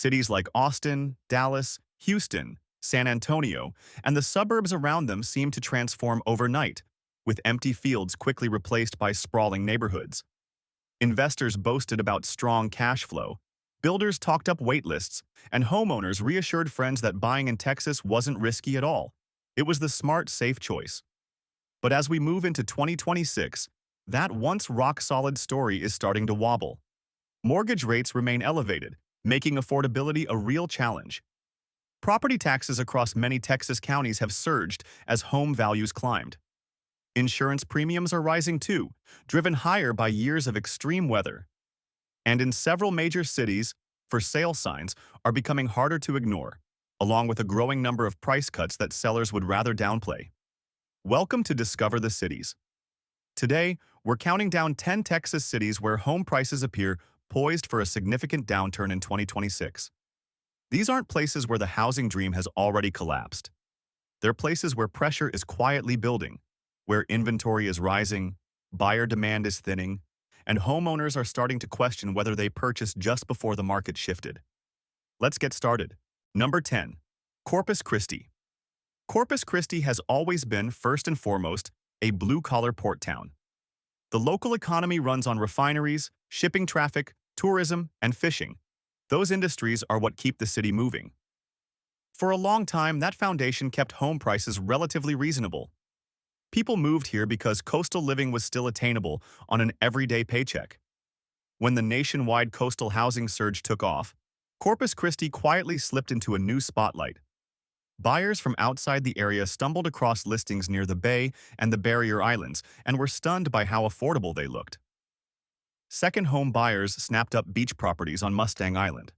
Cities like Austin, Dallas, Houston, San Antonio, and the suburbs around them seemed to transform overnight, with empty fields quickly replaced by sprawling neighborhoods. Investors boasted about strong cash flow, builders talked up wait lists, and homeowners reassured friends that buying in Texas wasn't risky at all. It was the smart, safe choice. But as we move into 2026, that once rock-solid story is starting to wobble. Mortgage rates remain elevated, making affordability a real challenge. Property taxes across many Texas counties have surged as home values climbed. Insurance premiums are rising too, driven higher by years of extreme weather. And in several major cities, for sale signs are becoming harder to ignore, along with a growing number of price cuts that sellers would rather downplay. Welcome to Discover the Cities. Today, we're counting down 10 Texas cities where home prices appear poised for a significant downturn in 2026. These aren't places where the housing dream has already collapsed. They're places where pressure is quietly building, where inventory is rising, buyer demand is thinning, and homeowners are starting to question whether they purchased just before the market shifted. Let's get started. Number 10. Corpus Christi. Corpus Christi has always been, first and foremost, a blue-collar port town. The local economy runs on refineries, shipping traffic, tourism, and fishing. Those industries are what keep the city moving. For a long time, that foundation kept home prices relatively reasonable. People moved here because coastal living was still attainable on an everyday paycheck. When the nationwide coastal housing surge took off, Corpus Christi quietly slipped into a new spotlight. Buyers from outside the area stumbled across listings near the Bay and the Barrier Islands and were stunned by how affordable they looked. Second home buyers snapped up beach properties on Mustang Island.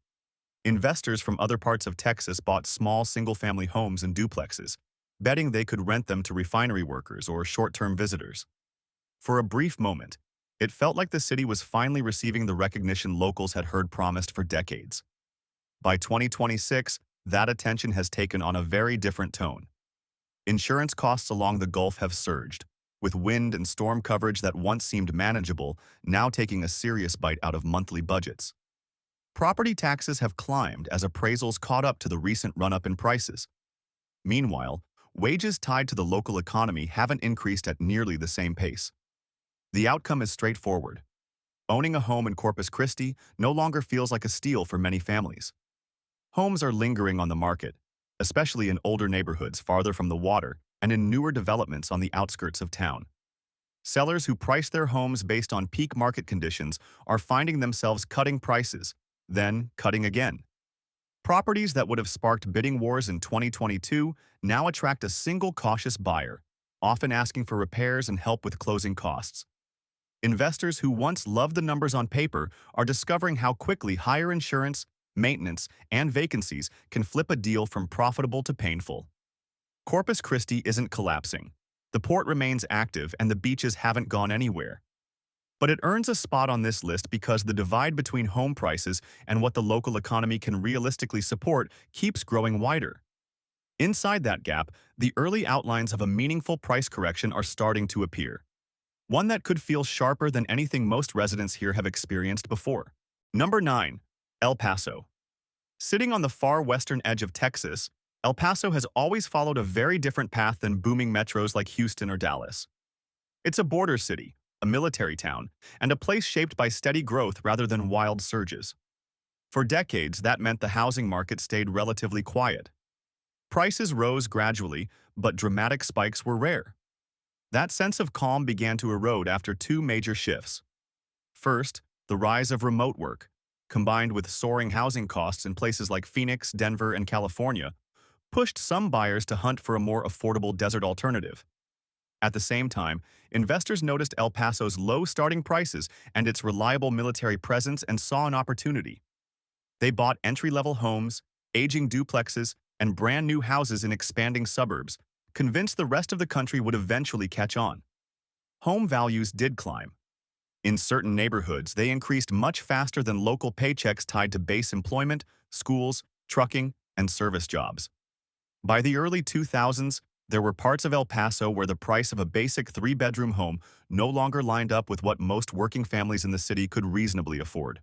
Investors from other parts of Texas bought small single-family homes and duplexes, betting they could rent them to refinery workers or short-term visitors. For a brief moment, it felt like the city was finally receiving the recognition locals had heard promised for decades. By 2026, that attention has taken on a very different tone. Insurance costs along the Gulf have surged, with wind and storm coverage that once seemed manageable now taking a serious bite out of monthly budgets. Property taxes have climbed as appraisals caught up to the recent run-up in prices. Meanwhile, wages tied to the local economy haven't increased at nearly the same pace. The outcome is straightforward. Owning a home in Corpus Christi no longer feels like a steal for many families. Homes are lingering on the market, especially in older neighborhoods farther from the water and in newer developments on the outskirts of town. Sellers who price their homes based on peak market conditions are finding themselves cutting prices, then cutting again. Properties that would have sparked bidding wars in 2022 now attract a single cautious buyer, often asking for repairs and help with closing costs. Investors who once loved the numbers on paper are discovering how quickly higher insurance, maintenance, and vacancies can flip a deal from profitable to painful. Corpus Christi isn't collapsing. The port remains active and the beaches haven't gone anywhere. But it earns a spot on this list because the divide between home prices and what the local economy can realistically support keeps growing wider. Inside that gap, the early outlines of a meaningful price correction are starting to appear. One that could feel sharper than anything most residents here have experienced before. Number 9. El Paso. Sitting on the far western edge of Texas, El Paso has always followed a very different path than booming metros like Houston or Dallas. It's a border city, a military town, and a place shaped by steady growth rather than wild surges. For decades, that meant the housing market stayed relatively quiet. Prices rose gradually, but dramatic spikes were rare. That sense of calm began to erode after two major shifts. First, the rise of remote work, combined with soaring housing costs in places like Phoenix, Denver, and California, pushed some buyers to hunt for a more affordable desert alternative. At the same time, investors noticed El Paso's low starting prices and its reliable military presence and saw an opportunity. They bought entry-level homes, aging duplexes, and brand-new houses in expanding suburbs, convinced the rest of the country would eventually catch on. Home values did climb. In certain neighborhoods, they increased much faster than local paychecks tied to base employment, schools, trucking, and service jobs. By the early 2000s, there were parts of El Paso where the price of a basic three-bedroom home no longer lined up with what most working families in the city could reasonably afford.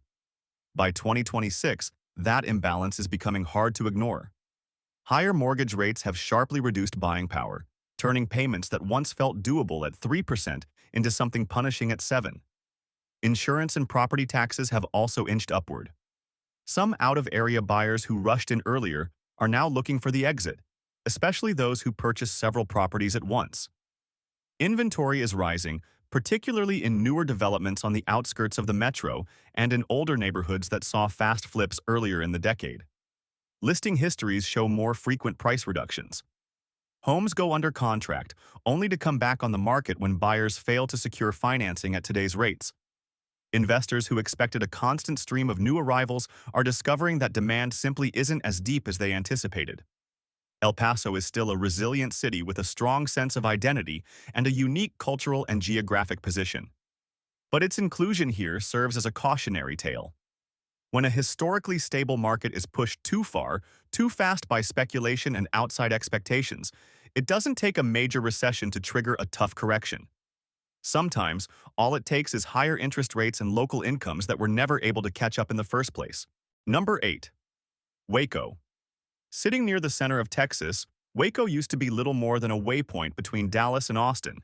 By 2026, That imbalance is becoming hard to ignore. Higher mortgage rates have sharply reduced buying power, turning payments that once felt doable at 3% into something punishing at 7%. Insurance and property taxes have also inched upward. Some out-of-area buyers who rushed in earlier are now looking for the exit, especially those who purchased several properties at once. Inventory is rising, particularly in newer developments on the outskirts of the metro and in older neighborhoods that saw fast flips earlier in the decade. Listing histories show more frequent price reductions. Homes go under contract, only to come back on the market when buyers fail to secure financing at today's rates. Investors who expected a constant stream of new arrivals are discovering that demand simply isn't as deep as they anticipated. El Paso is still a resilient city with a strong sense of identity and a unique cultural and geographic position. But its inclusion here serves as a cautionary tale. When a historically stable market is pushed too far, too fast by speculation and outside expectations, it doesn't take a major recession to trigger a tough correction. Sometimes, all it takes is higher interest rates and local incomes that were never able to catch up in the first place. Number 8. Waco. Sitting near the center of Texas, Waco used to be little more than a waypoint between Dallas and Austin,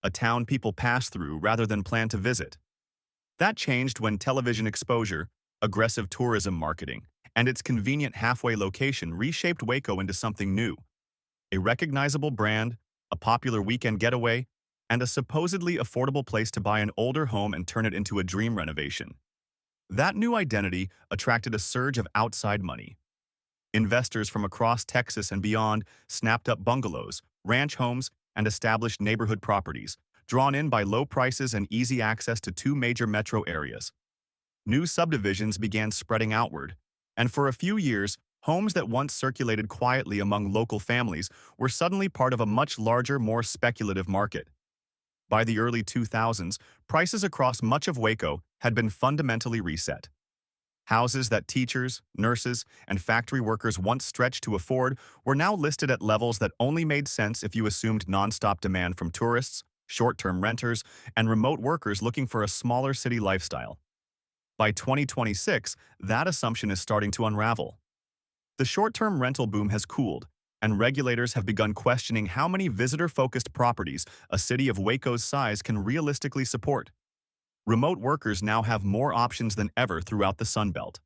a town people pass through rather than plan to visit. That changed when television exposure, aggressive tourism marketing, and its convenient halfway location reshaped Waco into something new. A recognizable brand, a popular weekend getaway, and a supposedly affordable place to buy an older home and turn it into a dream renovation. That new identity attracted a surge of outside money. Investors from across Texas and beyond snapped up bungalows, ranch homes, and established neighborhood properties, drawn in by low prices and easy access to two major metro areas. New subdivisions began spreading outward, and for a few years, homes that once circulated quietly among local families were suddenly part of a much larger, more speculative market. By the early 2000s, prices across much of Waco had been fundamentally reset. Houses that teachers, nurses, and factory workers once stretched to afford were now listed at levels that only made sense if you assumed nonstop demand from tourists, short-term renters, and remote workers looking for a smaller city lifestyle. By 2026, that assumption is starting to unravel. The short-term rental boom has cooled, and regulators have begun questioning how many visitor-focused properties a city of Waco's size can realistically support. Remote workers now have more options than ever throughout the Sun Belt.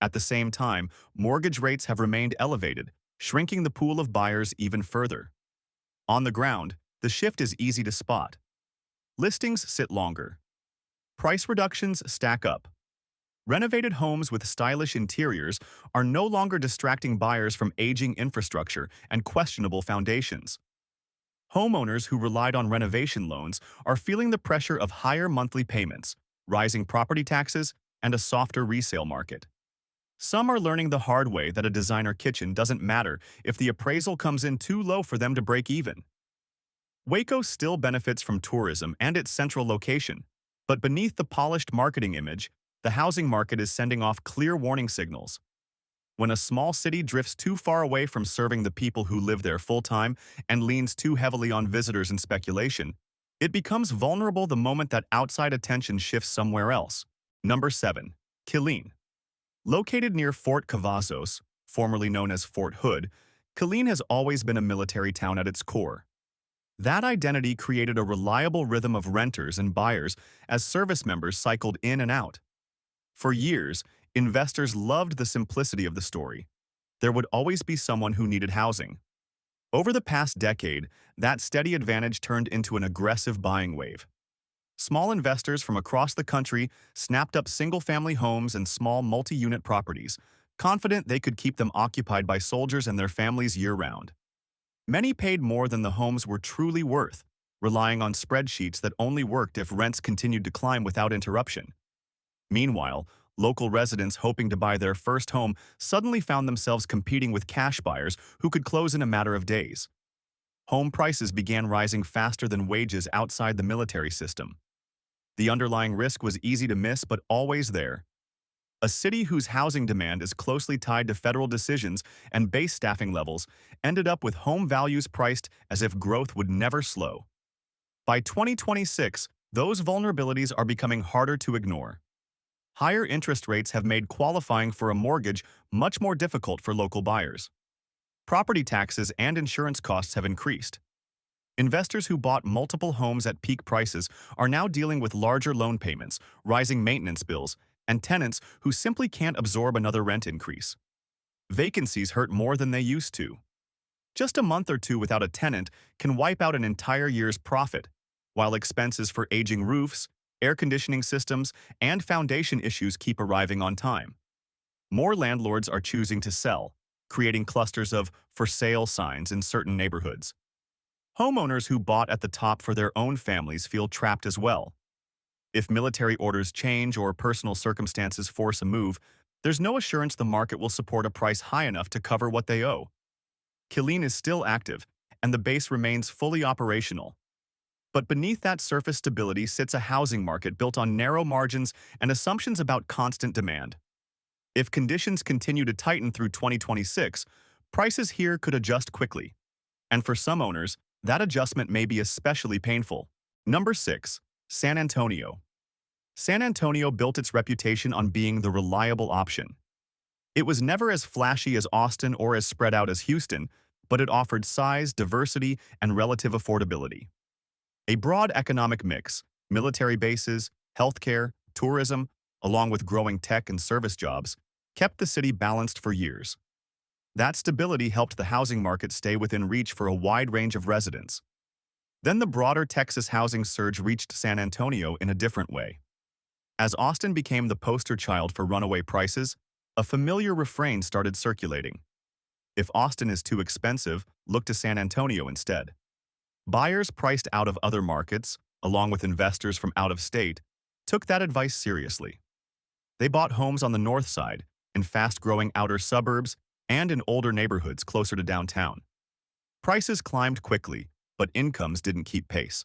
At the same time, mortgage rates have remained elevated, shrinking the pool of buyers even further. On the ground, the shift is easy to spot. Listings sit longer. Price reductions stack up. Renovated homes with stylish interiors are no longer distracting buyers from aging infrastructure and questionable foundations. Homeowners who relied on renovation loans are feeling the pressure of higher monthly payments, rising property taxes, and a softer resale market. Some are learning the hard way that a designer kitchen doesn't matter if the appraisal comes in too low for them to break even. Waco still benefits from tourism and its central location, but beneath the polished marketing image, the housing market is sending off clear warning signals. When a small city drifts too far away from serving the people who live there full-time and leans too heavily on visitors and speculation, it becomes vulnerable the moment that outside attention shifts somewhere else. Number 7. Killeen. Located near Fort Cavazos, formerly known as Fort Hood, Killeen has always been a military town at its core. That identity created a reliable rhythm of renters and buyers as service members cycled in and out. For years, investors loved the simplicity of the story. There would always be someone who needed housing. Over the past decade, that steady advantage turned into an aggressive buying wave. Small investors from across the country snapped up single-family homes and small multi-unit properties, confident they could keep them occupied by soldiers and their families year-round. Many paid more than the homes were truly worth, relying on spreadsheets that only worked if rents continued to climb without interruption. Meanwhile, local residents hoping to buy their first home suddenly found themselves competing with cash buyers who could close in a matter of days. Home prices began rising faster than wages outside the military system. The underlying risk was easy to miss but always there. A city whose housing demand is closely tied to federal decisions and base staffing levels ended up with home values priced as if growth would never slow. By 2026, those vulnerabilities are becoming harder to ignore. Higher interest rates have made qualifying for a mortgage much more difficult for local buyers. Property taxes and insurance costs have increased. Investors who bought multiple homes at peak prices are now dealing with larger loan payments, rising maintenance bills, and tenants who simply can't absorb another rent increase. Vacancies hurt more than they used to. Just a month or two without a tenant can wipe out an entire year's profit, while expenses for aging roofs, air conditioning systems, and foundation issues keep arriving on time. More landlords are choosing to sell, creating clusters of "for sale" signs in certain neighborhoods. Homeowners who bought at the top for their own families feel trapped as well. If military orders change or personal circumstances force a move, there's no assurance the market will support a price high enough to cover what they owe. Killeen is still active, and the base remains fully operational. But beneath that surface stability sits a housing market built on narrow margins and assumptions about constant demand. If conditions continue to tighten through 2026, prices here could adjust quickly. And for some owners, that adjustment may be especially painful. Number 6. San Antonio. San Antonio built its reputation on being the reliable option. It was never as flashy as Austin or as spread out as Houston, but it offered size, diversity, and relative affordability. A broad economic mix, military bases, healthcare, tourism, along with growing tech and service jobs, kept the city balanced for years. That stability helped the housing market stay within reach for a wide range of residents. Then the broader Texas housing surge reached San Antonio in a different way. As Austin became the poster child for runaway prices, a familiar refrain started circulating. If Austin is too expensive, look to San Antonio instead. Buyers priced out of other markets, along with investors from out of state, took that advice seriously. They bought homes on the north side, in fast-growing outer suburbs, and in older neighborhoods closer to downtown. Prices climbed quickly, but incomes didn't keep pace.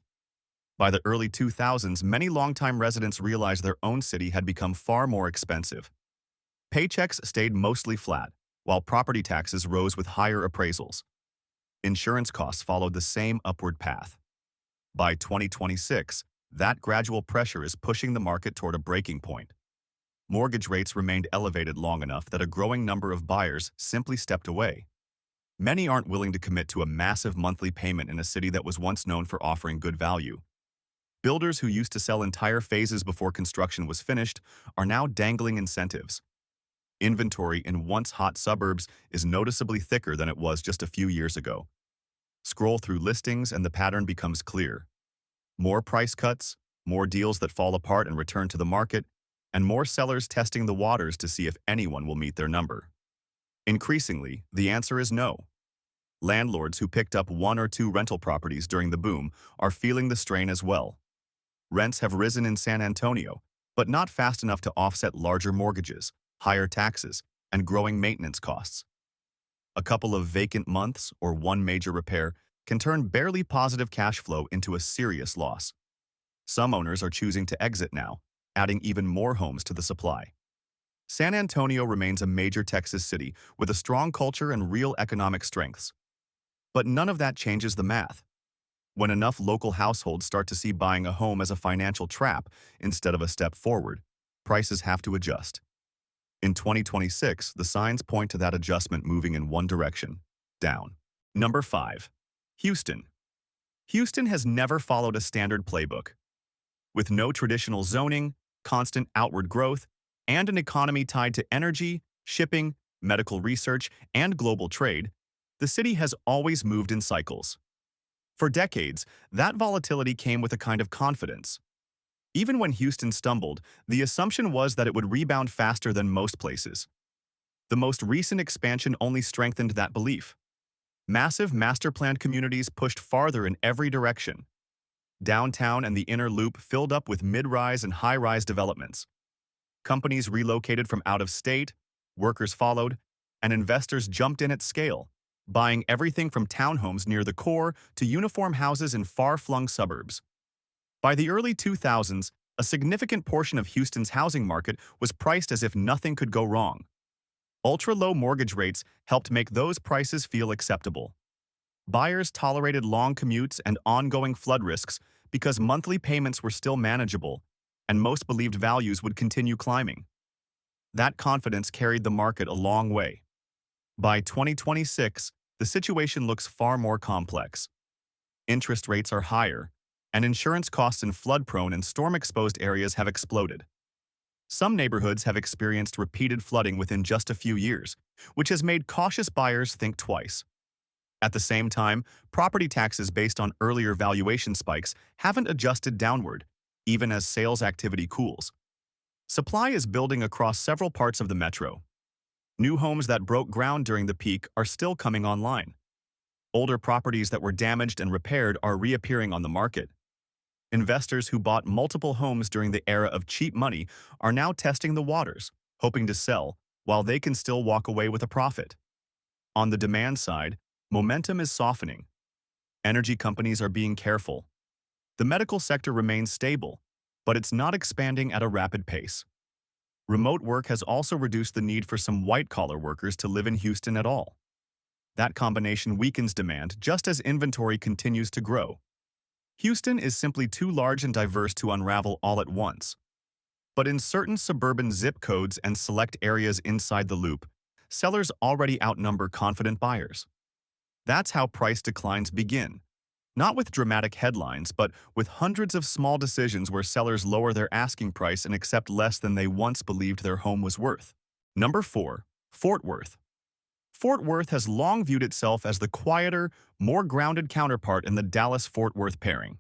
By the early 2000s, many longtime residents realized their own city had become far more expensive. Paychecks stayed mostly flat, while property taxes rose with higher appraisals. Insurance costs followed the same upward path. By 2026, that gradual pressure is pushing the market toward a breaking point. Mortgage rates remained elevated long enough that a growing number of buyers simply stepped away. Many aren't willing to commit to a massive monthly payment in a city that was once known for offering good value. Builders who used to sell entire phases before construction was finished are now dangling incentives. Inventory in once hot suburbs is noticeably thicker than it was just a few years ago. Scroll through listings and the pattern becomes clear. More price cuts, more deals that fall apart and return to the market, and more sellers testing the waters to see if anyone will meet their number. Increasingly, the answer is no. Landlords who picked up one or two rental properties during the boom are feeling the strain as well. Rents have risen in San Antonio, but not fast enough to offset larger mortgages, higher taxes, and growing maintenance costs. A couple of vacant months or one major repair can turn barely positive cash flow into a serious loss. Some owners are choosing to exit now, adding even more homes to the supply. San Antonio remains a major Texas city with a strong culture and real economic strengths. But none of that changes the math. When enough local households start to see buying a home as a financial trap instead of a step forward, prices have to adjust. In 2026, the signs point to that adjustment moving in one direction, down. Number 5. Houston. Houston has never followed a standard playbook. With no traditional zoning, constant outward growth, and an economy tied to energy, shipping, medical research, and global trade, the city has always moved in cycles. For decades, that volatility came with a kind of confidence. Even when Houston stumbled, the assumption was that it would rebound faster than most places. The most recent expansion only strengthened that belief. Massive master-planned communities pushed farther in every direction. Downtown and the inner loop filled up with mid-rise and high-rise developments. Companies relocated from out of state, workers followed, and investors jumped in at scale, buying everything from townhomes near the core to uniform houses in far-flung suburbs. By the early 2000s, a significant portion of Houston's housing market was priced as if nothing could go wrong. Ultra-low mortgage rates helped make those prices feel acceptable. Buyers tolerated long commutes and ongoing flood risks because monthly payments were still manageable, and most believed values would continue climbing. That confidence carried the market a long way. By 2026, the situation looks far more complex. Interest rates are higher, and insurance costs in flood-prone and storm-exposed areas have exploded. Some neighborhoods have experienced repeated flooding within just a few years, which has made cautious buyers think twice. At the same time, property taxes based on earlier valuation spikes haven't adjusted downward, even as sales activity cools. Supply is building across several parts of the metro. New homes that broke ground during the peak are still coming online. Older properties that were damaged and repaired are reappearing on the market. Investors who bought multiple homes during the era of cheap money are now testing the waters, hoping to sell, while they can still walk away with a profit. On the demand side, momentum is softening. Energy companies are being careful. The medical sector remains stable, but it's not expanding at a rapid pace. Remote work has also reduced the need for some white-collar workers to live in Houston at all. That combination weakens demand just as inventory continues to grow. Houston is simply too large and diverse to unravel all at once. But in certain suburban zip codes and select areas inside the loop, sellers already outnumber confident buyers. That's how price declines begin. Not with dramatic headlines, but with hundreds of small decisions where sellers lower their asking price and accept less than they once believed their home was worth. Number 4. Fort Worth. Fort Worth has long viewed itself as the quieter, more grounded counterpart in the Dallas-Fort Worth pairing.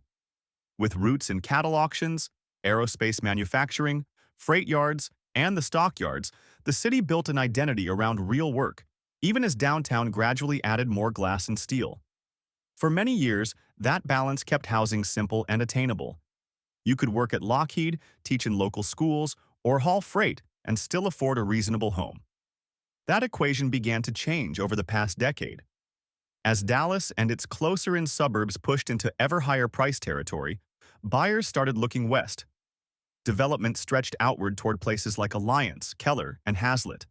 With roots in cattle auctions, aerospace manufacturing, freight yards, and the stockyards, the city built an identity around real work, even as downtown gradually added more glass and steel. For many years, that balance kept housing simple and attainable. You could work at Lockheed, teach in local schools, or haul freight and still afford a reasonable home. That equation began to change over the past decade. As Dallas and its closer-in suburbs pushed into ever-higher price territory, buyers started looking west. Development stretched outward toward places like Alliance, Keller, and Hazlitt.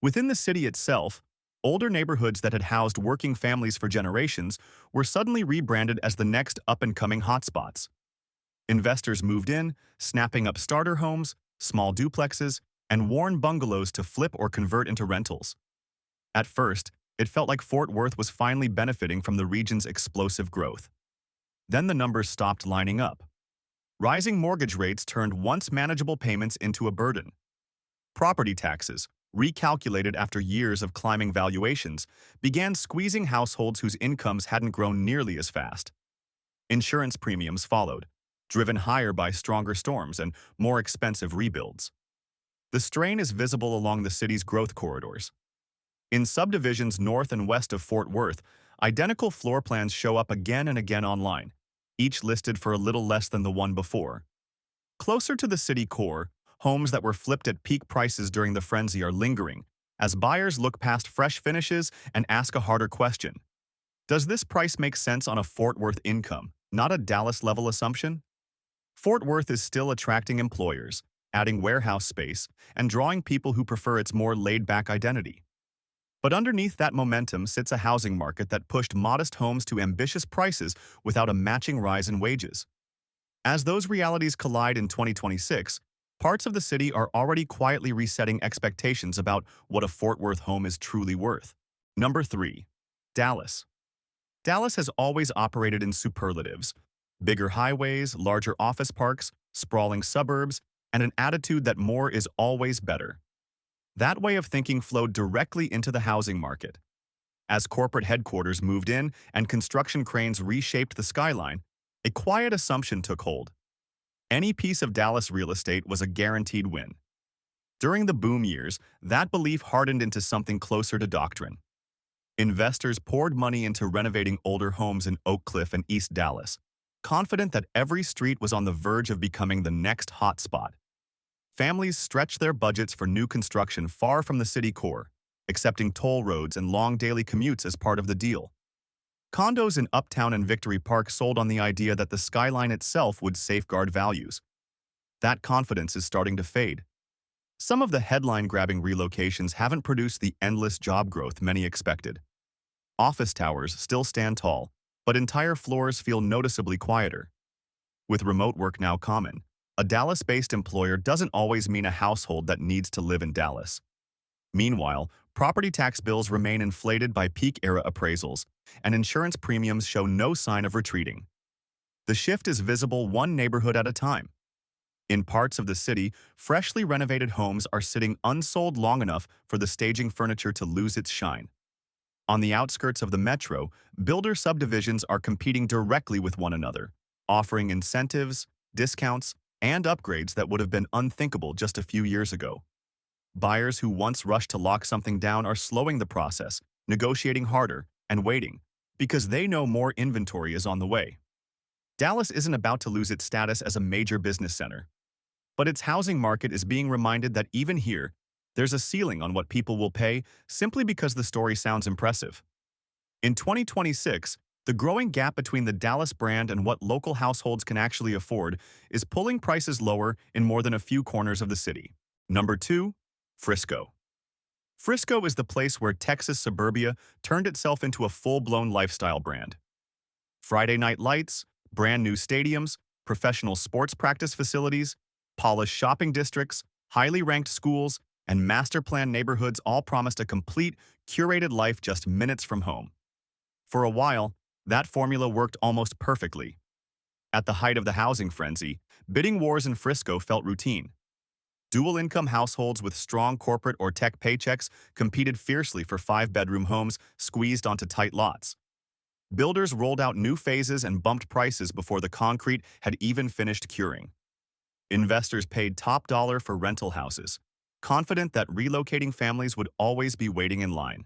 Within the city itself, older neighborhoods that had housed working families for generations were suddenly rebranded as the next up-and-coming hotspots. Investors moved in, snapping up starter homes, small duplexes, and worn bungalows to flip or convert into rentals. At first, it felt like Fort Worth was finally benefiting from the region's explosive growth. Then the numbers stopped lining up. Rising mortgage rates turned once manageable payments into a burden. Property taxes, recalculated after years of climbing valuations, began squeezing households whose incomes hadn't grown nearly as fast. Insurance premiums followed, driven higher by stronger storms and more expensive rebuilds. The strain is visible along the city's growth corridors. In subdivisions north and west of Fort Worth, identical floor plans show up again and again online, each listed for a little less than the one before. Closer to the city core, homes that were flipped at peak prices during the frenzy are lingering, as buyers look past fresh finishes and ask a harder question. Does this price make sense on a Fort Worth income, not a Dallas-level assumption? Fort Worth is still attracting employers, adding warehouse space, and drawing people who prefer its more laid-back identity. But underneath that momentum sits a housing market that pushed modest homes to ambitious prices without a matching rise in wages. As those realities collide in 2026, parts of the city are already quietly resetting expectations about what a Fort Worth home is truly worth. Number 3. Dallas. Dallas has always operated in superlatives: bigger highways, larger office parks, sprawling suburbs, and an attitude that more is always better. That way of thinking flowed directly into the housing market. As corporate headquarters moved in and construction cranes reshaped the skyline, a quiet assumption took hold. Any piece of Dallas real estate was a guaranteed win. During the boom years, that belief hardened into something closer to doctrine. Investors poured money into renovating older homes in Oak Cliff and East Dallas, confident that every street was on the verge of becoming the next hotspot. Families stretched their budgets for new construction far from the city core, accepting toll roads and long daily commutes as part of the deal. Condos in Uptown and Victory Park sold on the idea that the skyline itself would safeguard values. That confidence is starting to fade. Some of the headline-grabbing relocations haven't produced the endless job growth many expected. Office towers still stand tall, but entire floors feel noticeably quieter. With remote work now common, A Dallas-based employer doesn't always mean a household that needs to live in Dallas. Meanwhile, property tax bills remain inflated by peak-era appraisals, and insurance premiums show no sign of retreating. The shift is visible one neighborhood at a time. In parts of the city, freshly renovated homes are sitting unsold long enough for the staging furniture to lose its shine. On the outskirts of the metro, builder subdivisions are competing directly with one another, offering incentives, discounts, and upgrades that would have been unthinkable just a few years ago. Buyers who once rushed to lock something down are slowing the process, negotiating harder, and waiting, because they know more inventory is on the way. Dallas isn't about to lose its status as a major business center, but its housing market is being reminded that even here, there's a ceiling on what people will pay simply because the story sounds impressive. In 2026, the growing gap between the Dallas brand and what local households can actually afford is pulling prices lower in more than a few corners of the city. Number 2. Frisco. Frisco is the place where Texas suburbia turned itself into a full-blown lifestyle brand. Friday night lights, brand new stadiums, professional sports practice facilities, polished shopping districts, highly ranked schools, and master-planned neighborhoods all promised a complete, curated life just minutes from home. For a while, that formula worked almost perfectly. At the height of the housing frenzy, bidding wars in Frisco felt routine. Dual-income households with strong corporate or tech paychecks competed fiercely for five-bedroom homes squeezed onto tight lots. Builders rolled out new phases and bumped prices before the concrete had even finished curing. Investors paid top dollar for rental houses, confident that relocating families would always be waiting in line.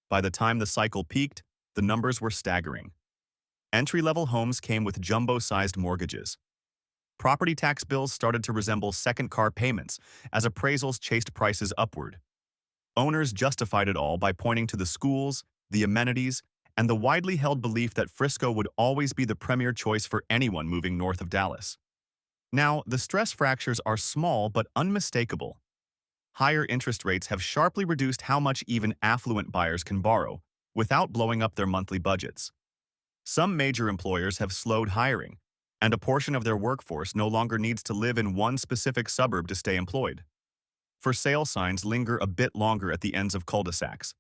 By the time the cycle peaked, the numbers were staggering. Entry-level homes came with jumbo-sized mortgages. Property tax bills started to resemble second-car payments as appraisals chased prices upward. Owners justified it all by pointing to the schools, the amenities, and the widely held belief that Frisco would always be the premier choice for anyone moving north of Dallas. Now, the stress fractures are small but unmistakable. Higher interest rates have sharply reduced how much even affluent buyers can borrow, without blowing up their monthly budgets. Some major employers have slowed hiring, and a portion of their workforce no longer needs to live in one specific suburb to stay employed. For sale signs linger a bit longer at the ends of cul-de-sacs.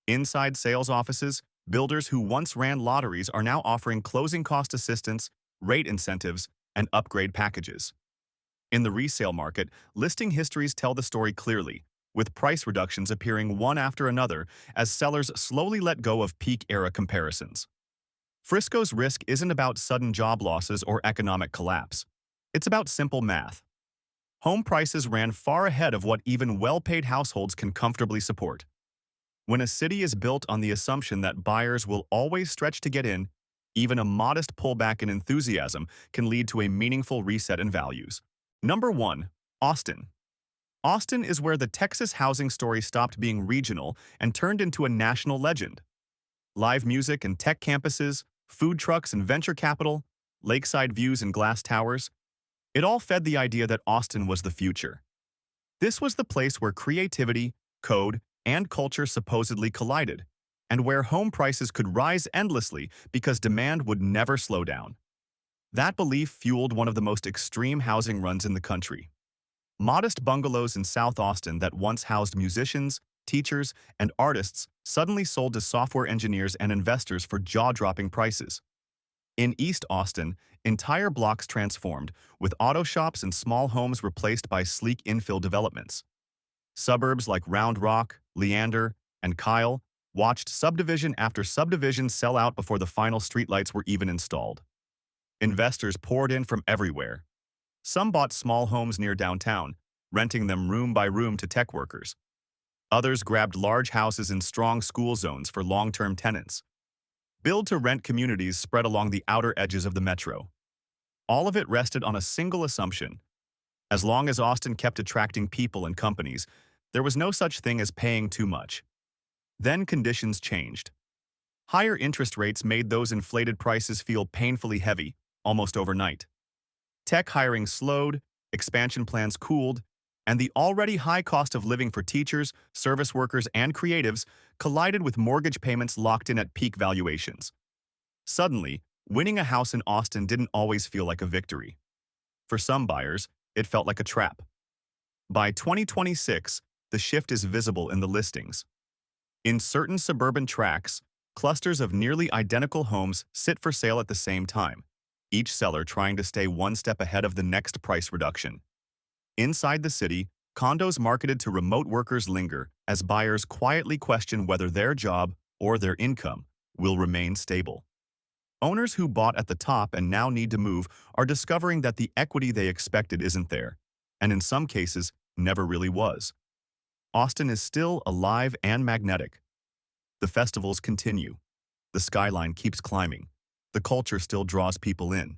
Inside sales offices, builders who once ran lotteries are now offering closing cost assistance, rate incentives, and upgrade packages. In the resale market, listing histories tell the story clearly, with price reductions appearing one after another as sellers slowly let go of peak-era comparisons. Frisco's risk isn't about sudden job losses or economic collapse. It's about simple math. Home prices ran far ahead of what even well-paid households can comfortably support. When a city is built on the assumption that buyers will always stretch to get in, even a modest pullback in enthusiasm can lead to a meaningful reset in values. Number 1. Austin. Austin is where the Texas housing story stopped being regional and turned into a national legend. Live music and tech campuses, food trucks and venture capital, lakeside views and glass towers. It all fed the idea that Austin was the future. This was the place where creativity, code, and culture supposedly collided, and where home prices could rise endlessly because demand would never slow down. That belief fueled one of the most extreme housing runs in the country. Modest bungalows in South Austin that once housed musicians, teachers, and artists suddenly sold to software engineers and investors for jaw-dropping prices. In East Austin, entire blocks transformed, with auto shops and small homes replaced by sleek infill developments. Suburbs like Round Rock, Leander, and Kyle watched subdivision after subdivision sell out before the final streetlights were even installed. Investors poured in from everywhere. Some bought small homes near downtown, renting them room by room to tech workers. Others grabbed large houses in strong school zones for long-term tenants. Build-to-rent communities spread along the outer edges of the metro. All of it rested on a single assumption. As long as Austin kept attracting people and companies, there was no such thing as paying too much. Then conditions changed. Higher interest rates made those inflated prices feel painfully heavy, almost overnight. Tech hiring slowed, expansion plans cooled, and the already high cost of living for teachers, service workers, and creatives collided with mortgage payments locked in at peak valuations. Suddenly, winning a house in Austin didn't always feel like a victory. For some buyers, it felt like a trap. By 2026, the shift is visible in the listings. In certain suburban tracts, clusters of nearly identical homes sit for sale at the same time, each seller trying to stay one step ahead of the next price reduction. Inside the city, condos marketed to remote workers linger as buyers quietly question whether their job or their income will remain stable. Owners who bought at the top and now need to move are discovering that the equity they expected isn't there, and in some cases, never really was. Austin is still alive and magnetic. The festivals continue. The skyline keeps climbing. The culture still draws people in.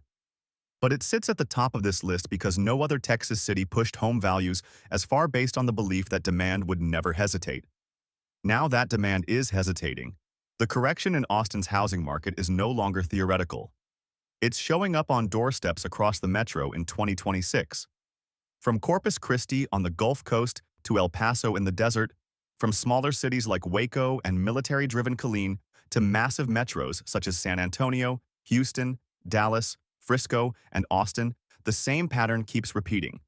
But it sits at the top of this list because no other Texas city pushed home values as far based on the belief that demand would never hesitate. Now that demand is hesitating. The correction in Austin's housing market is no longer theoretical. It's showing up on doorsteps across the metro in 2026. From Corpus Christi on the Gulf Coast to El Paso in the desert, from smaller cities like Waco and military-driven Killeen to massive metros such as San Antonio, Houston, Dallas, Frisco, and Austin, the same pattern keeps repeating.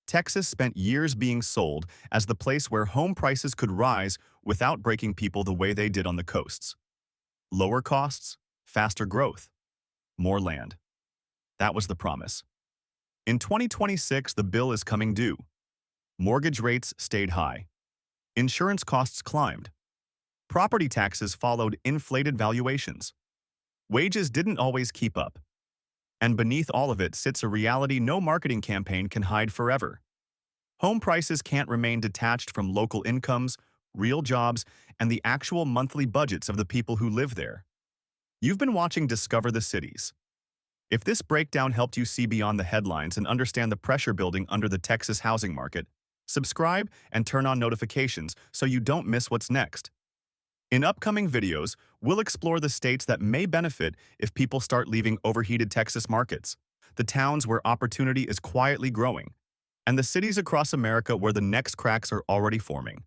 Texas spent years being sold as the place where home prices could rise without breaking people the way they did on the coasts. Lower costs, faster growth, more land. That was the promise. In 2026, the bill is coming due. Mortgage rates stayed high. Insurance costs climbed. Property taxes followed inflated valuations. Wages didn't always keep up. And beneath all of it sits a reality no marketing campaign can hide forever. Home prices can't remain detached from local incomes, real jobs, and the actual monthly budgets of the people who live there. You've been watching Discover the Cities. If this breakdown helped you see beyond the headlines and understand the pressure building under the Texas housing market, subscribe and turn on notifications so you don't miss what's next. In upcoming videos, we'll explore the states that may benefit if people start leaving overheated Texas markets, the towns where opportunity is quietly growing, and the cities across America where the next cracks are already forming.